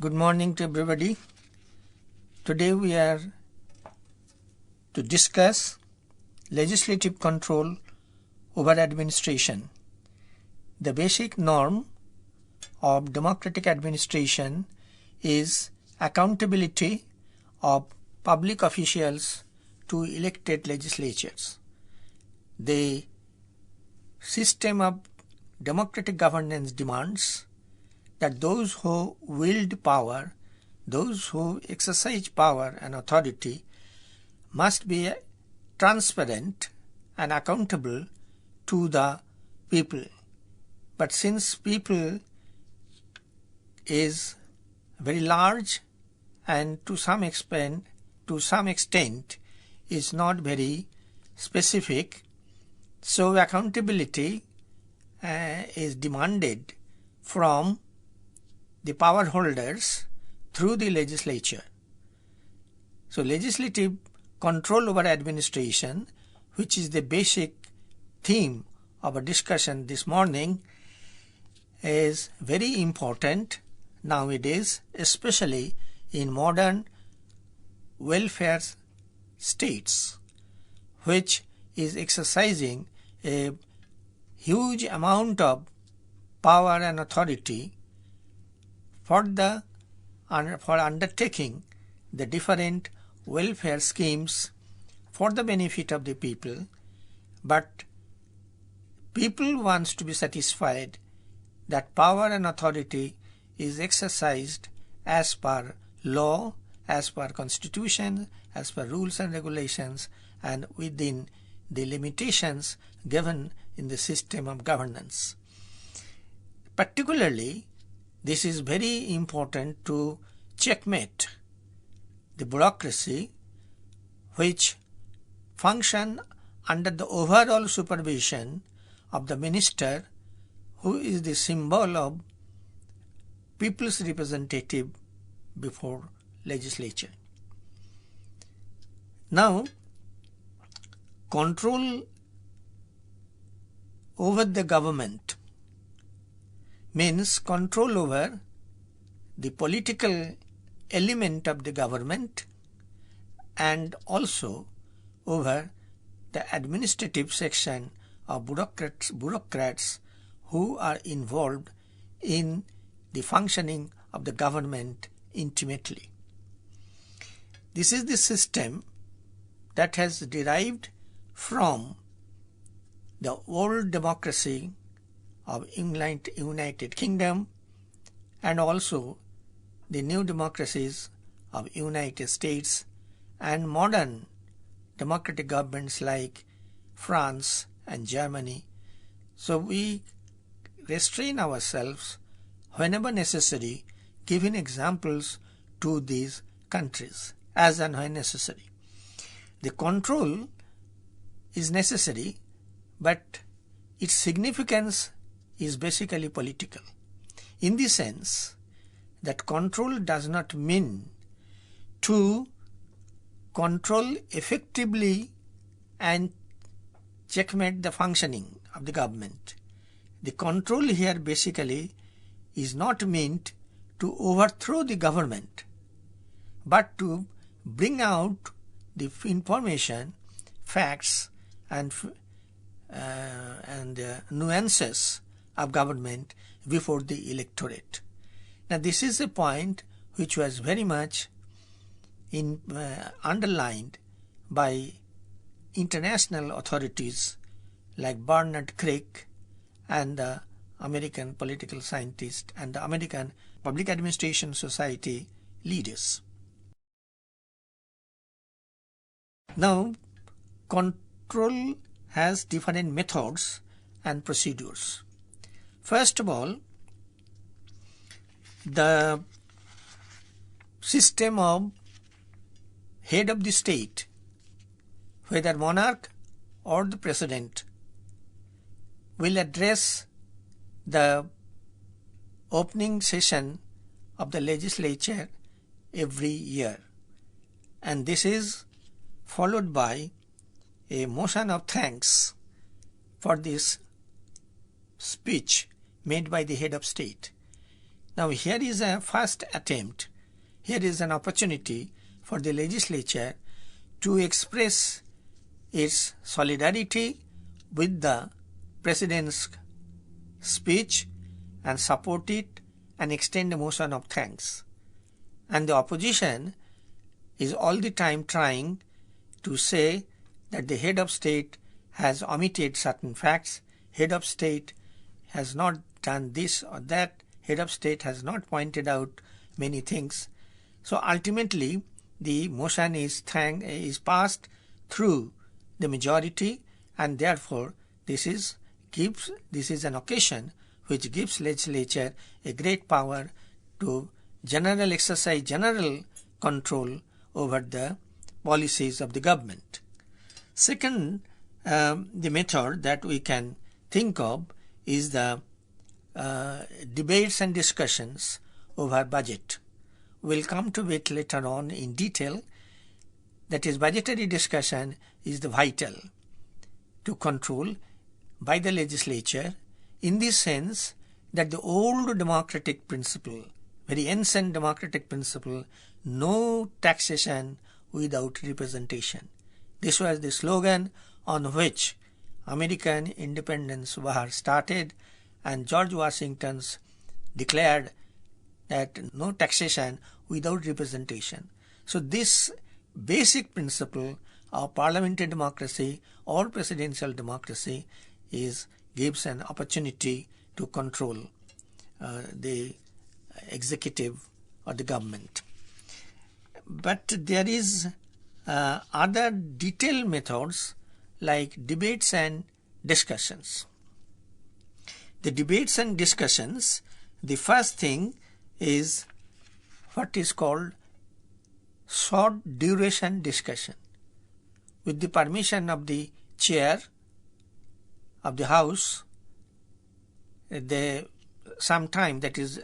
Good morning to everybody. Today we are to discuss legislative control over administration. The basic norm of democratic administration is accountability of public officials to elected legislatures. The system of democratic governance demands that those who wield power, those who exercise power and authority must be transparent and accountable to the people. But since people is very large and to some extent is not very specific, so accountability is demanded from the power holders through the legislature. So legislative control over administration, which is the basic theme of our discussion this morning, is very important nowadays, especially in modern welfare states, which is exercising a huge amount of power and authority for undertaking the different welfare schemes for the benefit of the people, but people wants to be satisfied that power and authority is exercised as per law, as per constitution, as per rules and regulations, and within the limitations given in the system of governance. Particularly, this is very important to checkmate the bureaucracy which function under the overall supervision of the minister, who is the symbol of people's representative before legislature. Now, control over the government means control over the political element of the government and also over the administrative section of bureaucrats who are involved in the functioning of the government intimately. This is the system that has derived from the old democracy of United Kingdom and also the new democracies of United States and modern democratic governments like France and Germany. So we restrain ourselves whenever necessary, giving examples to these countries as and when necessary. The control is necessary, but its significance is basically political, in the sense that control does not mean to control effectively and checkmate the functioning of the government. The control here basically is not meant to overthrow the government, but to bring out the information, facts and nuances of government before the electorate. Now this is a point which was very much underlined by international authorities like Bernard Crick and the American political scientist and the American Public Administration Society leaders. Now, control has different methods and procedures. First of all, the system of head of the state, whether monarch or the president, will address the opening session of the legislature every year, and this is followed by a motion of thanks for this speech made by the head of state. Now here is a first attempt. Here is an opportunity for the legislature to express its solidarity with the President's speech and support it and extend a motion of thanks. And the opposition is all the time trying to say that the head of state has omitted certain facts, head of state has not done this or that, head of state has not pointed out many things. So ultimately the motion is passed through the majority, and therefore this is an occasion which gives legislature a great power to exercise general control over the policies of the government. Second, the method that we can think of is the debates and discussions over budget. We'll come to it later on in detail. That is, budgetary discussion is the vital to control by the legislature, in the sense that the old democratic principle, very ancient democratic principle, no taxation without representation. This was the slogan on which American independence war started, and George Washington declared that no taxation without representation. So this basic principle of parliamentary democracy or presidential democracy gives an opportunity to control the executive or the government. But there is other detailed methods like debates and discussions. The debates and discussions, the first thing is what is called short duration discussion. With the permission of the chair of the house, some time that is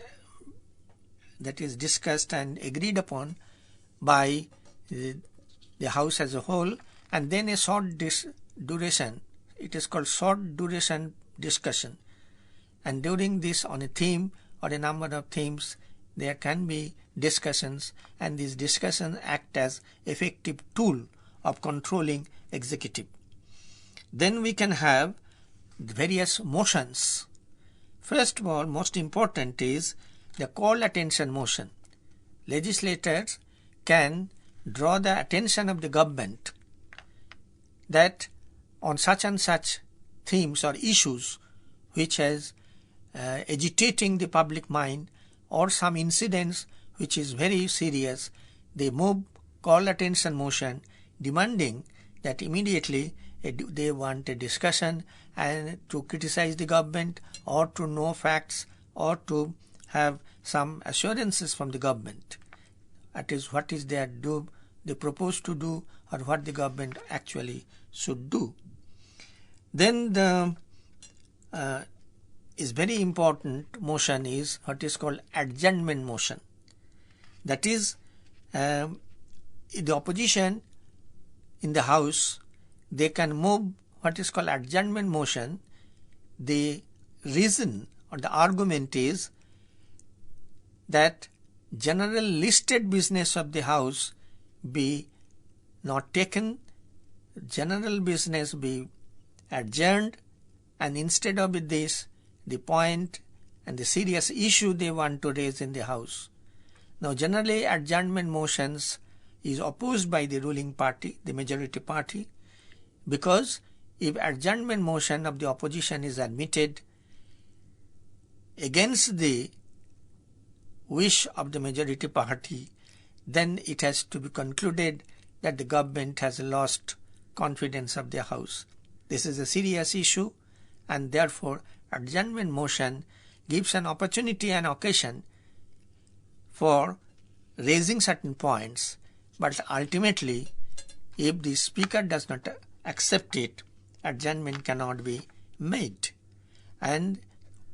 discussed and agreed upon by the house as a whole, and then a short duration. It is called short duration discussion. And during this, on a theme or a number of themes, there can be discussions, and these discussions act as effective tool of controlling executive. Then we can have various motions. First of all, most important is the call attention motion. Legislators can draw the attention of the government that on such and such themes or issues which is agitating the public mind, or some incidents which is very serious, they move call attention motion demanding that immediately they want a discussion and to criticize the government, or to know facts, or to have some assurances from the government. That is, what is they propose to do, or what the government actually should do. Then the is very important motion is what is called adjournment motion. That is, the opposition in the house, they can move what is called adjournment motion. The reason or the argument is that general listed business of the house be not taken, general business be adjourned, and instead of this, the point and the serious issue they want to raise in the house. Now generally adjournment motions is opposed by the ruling party, the majority party, because if adjournment motion of the opposition is admitted against the wish of the majority party, then it has to be concluded that the government has lost confidence of the house. This is a serious issue, and therefore adjournment motion gives an opportunity and occasion for raising certain points, but ultimately if the speaker does not accept it, adjournment cannot be made, and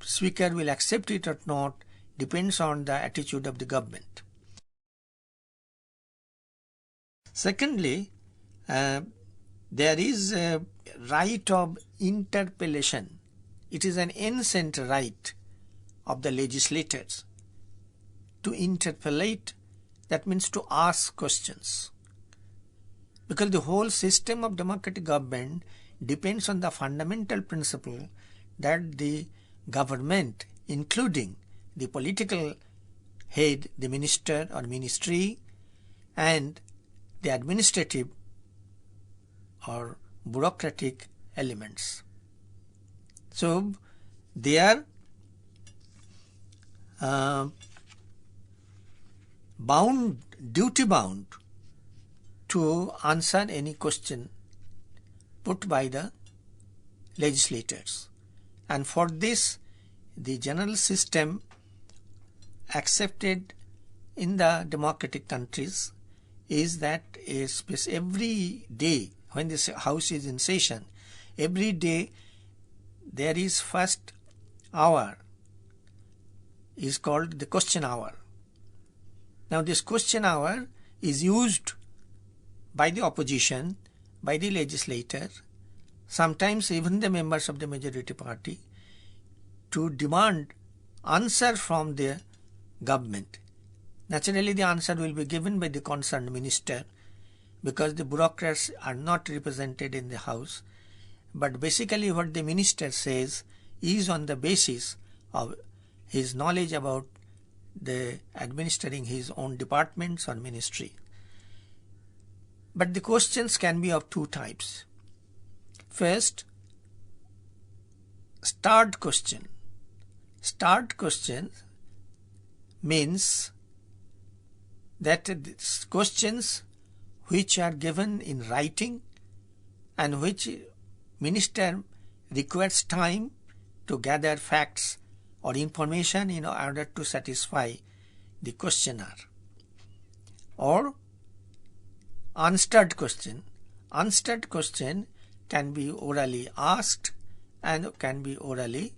speaker will accept it or not depends on the attitude of the government. Secondly, there is a right of interpellation. It is an ancient right of the legislators. to interpellate, that means to ask questions. Because the whole system of democratic government depends on the fundamental principle that the government, including the political head, the minister or ministry, and the administrative or bureaucratic elements. So they are duty bound to answer any question put by the legislators. And for this, the general system accepted in the democratic countries is that every day when this house is in session, every day there is first hour is called the question hour. Now this question hour is used by the opposition, by the legislator, sometimes even the members of the majority party, to demand answer from the government. Naturally, the answer will be given by the concerned minister, because the bureaucrats are not represented in the house. But basically what the minister says is on the basis of his knowledge about the administering his own departments or ministry. But the questions can be of two types. First, start question. Start question means that questions which are given in writing and which minister requires time to gather facts or information in order to satisfy the questioner. Or unstarred question. Unstarred question can be orally asked and can be orally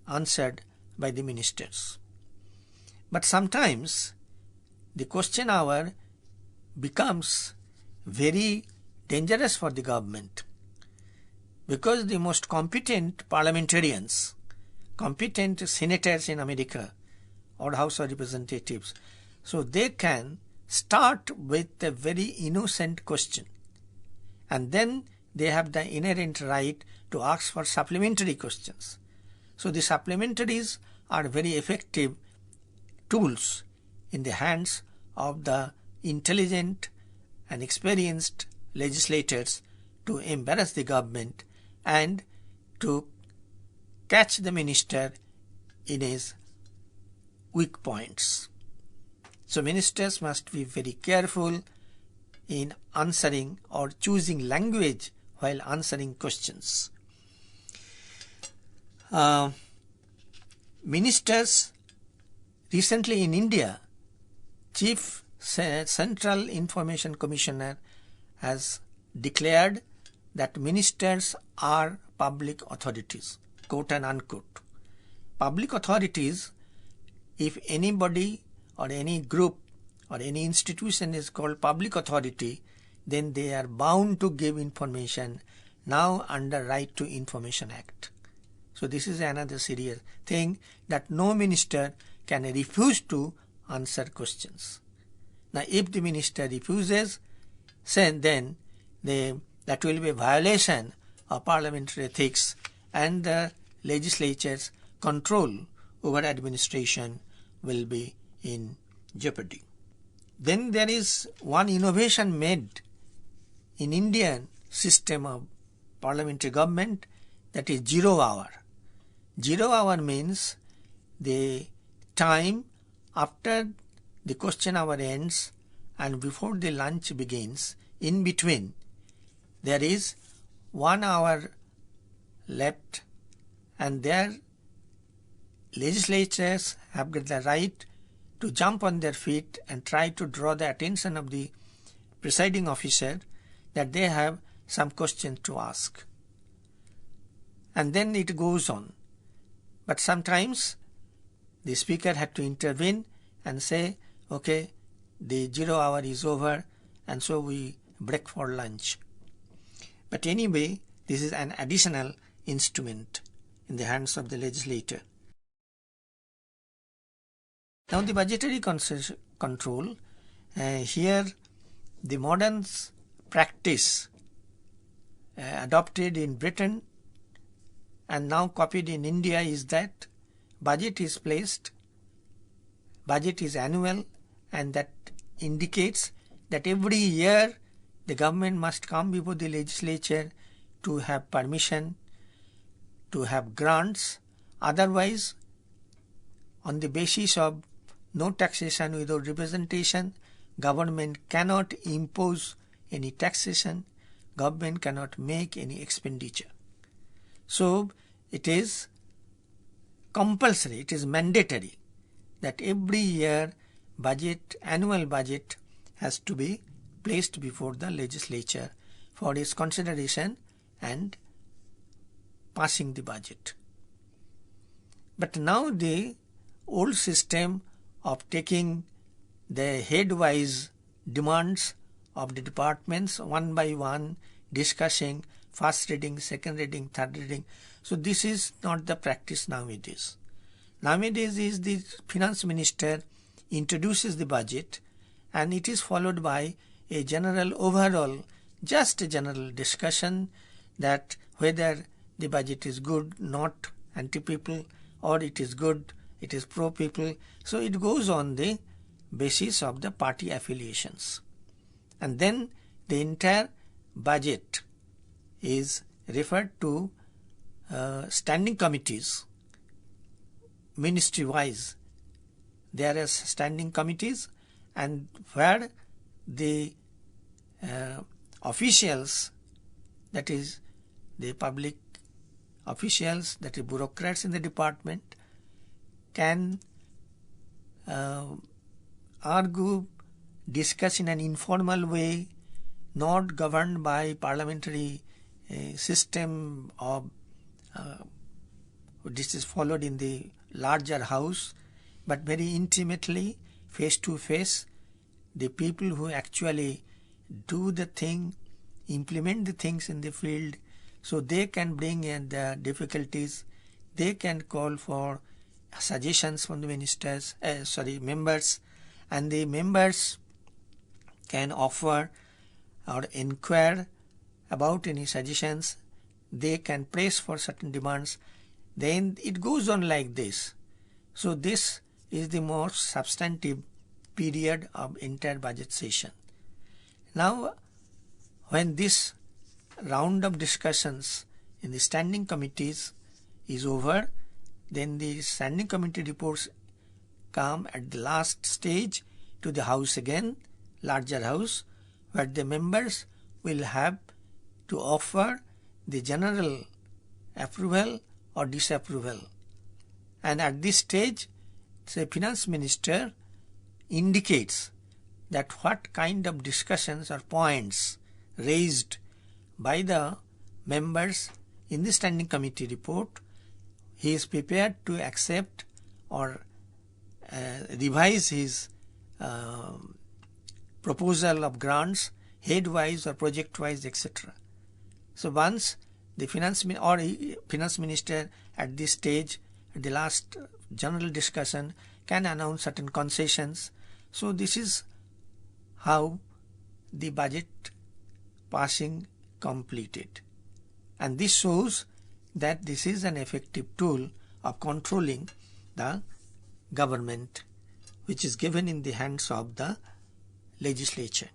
answered by the ministers. But sometimes the question hour becomes very dangerous for the government, because the most competent parliamentarians, competent senators in America or House of Representatives, so they can start with a very innocent question, and then they have the inherent right to ask for supplementary questions. So the supplementaries are very effective tools in the hands of the intelligent and experienced legislators to embarrass the government and to catch the minister in his weak points. So ministers must be very careful in answering or choosing language while answering questions. Ministers recently in India, Chief Central Information Commissioner has declared that ministers are public authorities, quote and unquote. Public authorities, if anybody or any group or any institution is called public authority, then they are bound to give information now under Right to Information Act. So this is another serious thing, that no minister can refuse to answer questions. Now if the minister refuses, then that will be a violation of parliamentary ethics, and the legislature's control over administration will be in jeopardy. Then there is one innovation made in Indian system of parliamentary government, that is 0 hour. 0 hour means the time after the question hour ends and before the lunch begins, in between there is 1 hour left, and their legislators have got the right to jump on their feet and try to draw the attention of the presiding officer that they have some questions to ask. And then it goes on. But sometimes the speaker had to intervene and say, okay, the 0 hour is over, and so we break for lunch. But anyway, this is an additional instrument in the hands of the legislator. Now the budgetary control, here the modern practice adopted in Britain and now copied in India is that budget is placed, budget is annual, and that indicates that every year the government must come before the legislature to have permission, to have grants. Otherwise, on the basis of no taxation without representation, government cannot impose any taxation, government cannot make any expenditure. So it is compulsory, it is mandatory that every year annual budget has to be placed before the legislature for its consideration and passing the budget. But now the old system of taking the headwise demands of the departments one by one, discussing first reading, second reading, third reading. So this is not the practice nowadays. Nowadays is the finance minister introduces the budget and it is followed by a general overall, just a general discussion that whether the budget is good, not anti-people, or it is good, it is pro-people. So it goes on the basis of the party affiliations. And then the entire budget is referred to standing committees, ministry-wise. There are standing committees, and where the officials, that is the public officials, that is bureaucrats in the department, can argue, discuss in an informal way, not governed by parliamentary system of this is followed in the larger house, but very intimately, face to face, the people who actually do the thing, implement the things in the field, so they can bring in the difficulties, they can call for suggestions from the members, and the members can offer or inquire about any suggestions, they can press for certain demands, then it goes on like this. So this is the most substantive period of entire budget session. Now, when this round of discussions in the standing committees is over, then the standing committee reports come at the last stage to the house again, larger house, where the members will have to offer the general approval or disapproval. And at this stage, the finance minister indicates that what kind of discussions or points raised by the members in the standing committee report he is prepared to accept or revise his proposal of grants head-wise or project-wise, etc. So once the finance minister at this stage, at the last general discussion, can announce certain concessions. So this is how the budget passing completed. And this shows that this is an effective tool of controlling the government, which is given in the hands of the legislature.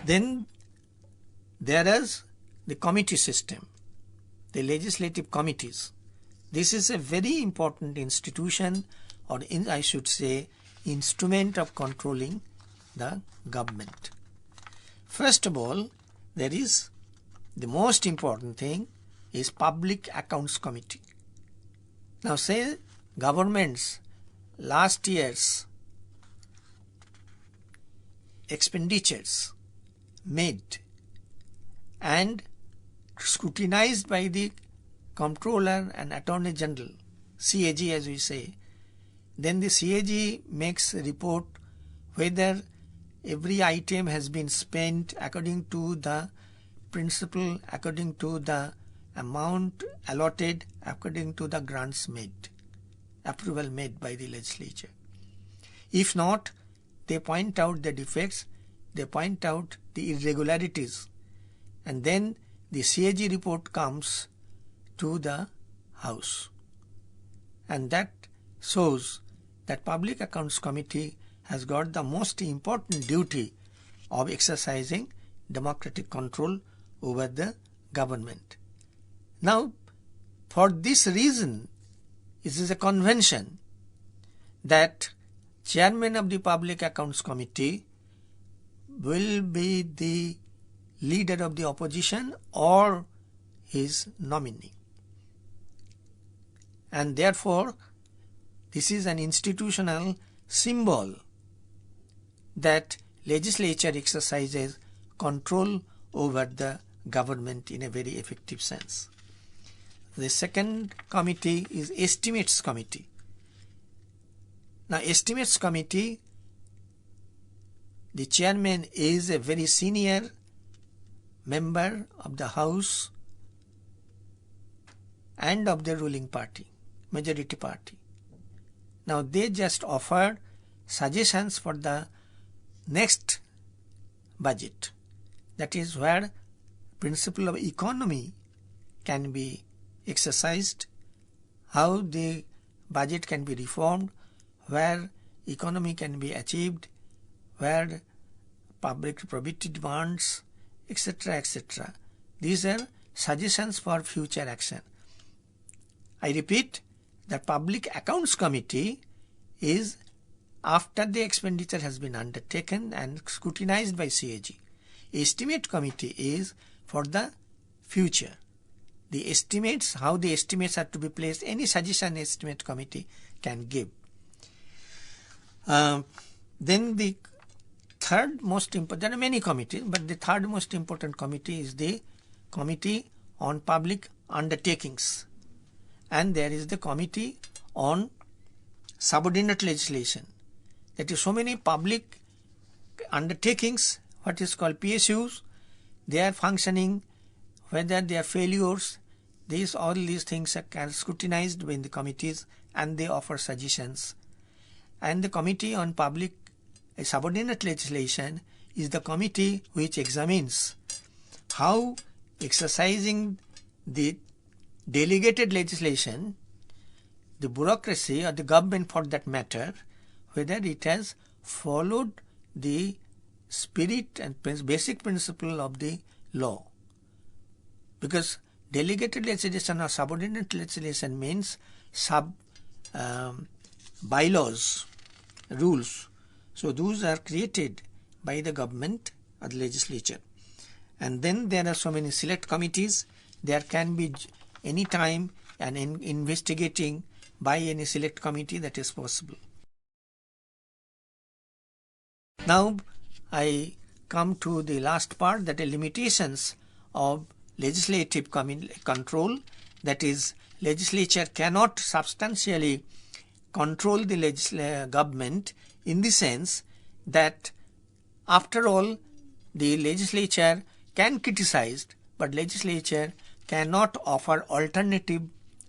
Then there is the committee system, the legislative committees. This is a very important institution, or I should say instrument of controlling the government. First of all, there is the most important thing is Public Accounts Committee. Now say government's last year's expenditures made and scrutinized by the Comptroller and Attorney General, CAG as we say, then the CAG makes a report whether every item has been spent according to the principle, according to the amount allotted, according to the grants made. approval made by the legislature. If not, they point out the defects, they point out the irregularities, and then the CAG report comes to the House. And that shows that Public Accounts Committee has got the most important duty of exercising democratic control over the government. Now, for this reason, it is a convention that Chairman of the Public Accounts Committee will be the leader of the opposition or his nominee. And therefore, this is an institutional symbol that legislature exercises control over the government in a very effective sense. The second committee is Estimates Committee. Now, Estimates Committee, the chairman is a very senior member of the House and of the ruling party, majority party. Now, they just offer suggestions for the next budget. That is where principle of economy can be exercised, how the budget can be reformed, where economy can be achieved, where public probity demands, etc., etc. These are suggestions for future action. I repeat, the Public Accounts Committee is after the expenditure has been undertaken and scrutinized by CAG. Estimate Committee is for the future. The estimates, how the estimates are to be placed, any suggestion Estimate Committee can give. Then the third most important, there are many committees, but the third most important committee is the Committee on Public Undertakings. And there is the Committee on Subordinate Legislation. That is, so many public undertakings, what is called PSUs, they are functioning, whether they are failures, all these things are scrutinized in the committees and they offer suggestions. And the Committee on Public Subordinate Legislation is the committee which examines how exercising the delegated legislation, the bureaucracy or the government for that matter, whether it has followed the spirit and basic principle of the law. Because delegated legislation or subordinate legislation means bylaws, rules. So those are created by the government or the legislature. And then there are so many select committees. There can be any time an investigating by any select committee that is possible. Now I come to the last part, that are limitations of legislative control. That is, legislature cannot substantially control the government in the sense that after all the legislature can criticize, but legislature cannot offer alternative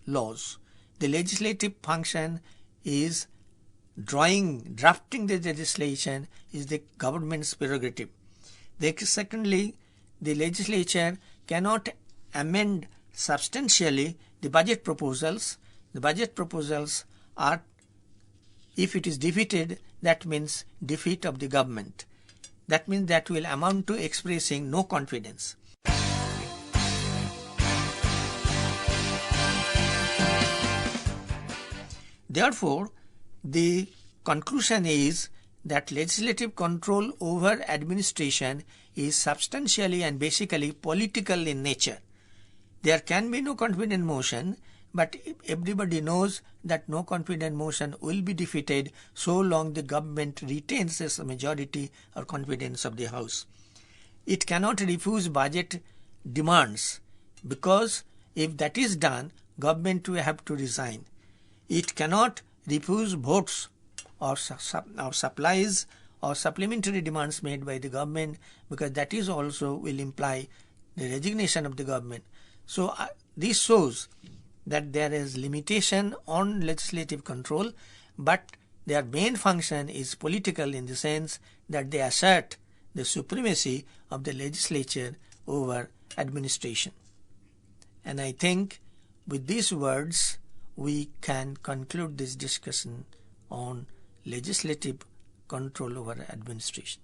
laws. The legislative function is drafting the legislation is the government's prerogative. Secondly, the legislature cannot amend substantially the budget proposals. The budget proposals are, if it is defeated, that means defeat of the government. That means that will amount to expressing no confidence. Therefore, the conclusion is that legislative control over administration is substantially and basically political in nature. There can be no confidence motion, but everybody knows that no confidence motion will be defeated so long the government retains its majority or confidence of the House. It cannot refuse budget demands, because if that is done, government will have to resign. It cannot refuse votes or supplies or supplementary demands made by the government, because that is also will imply the resignation of the government. So this shows that there is limitation on legislative control, but their main function is political in the sense that they assert the supremacy of the legislature over administration. And I think with these words we can conclude this discussion on legislative control over administration.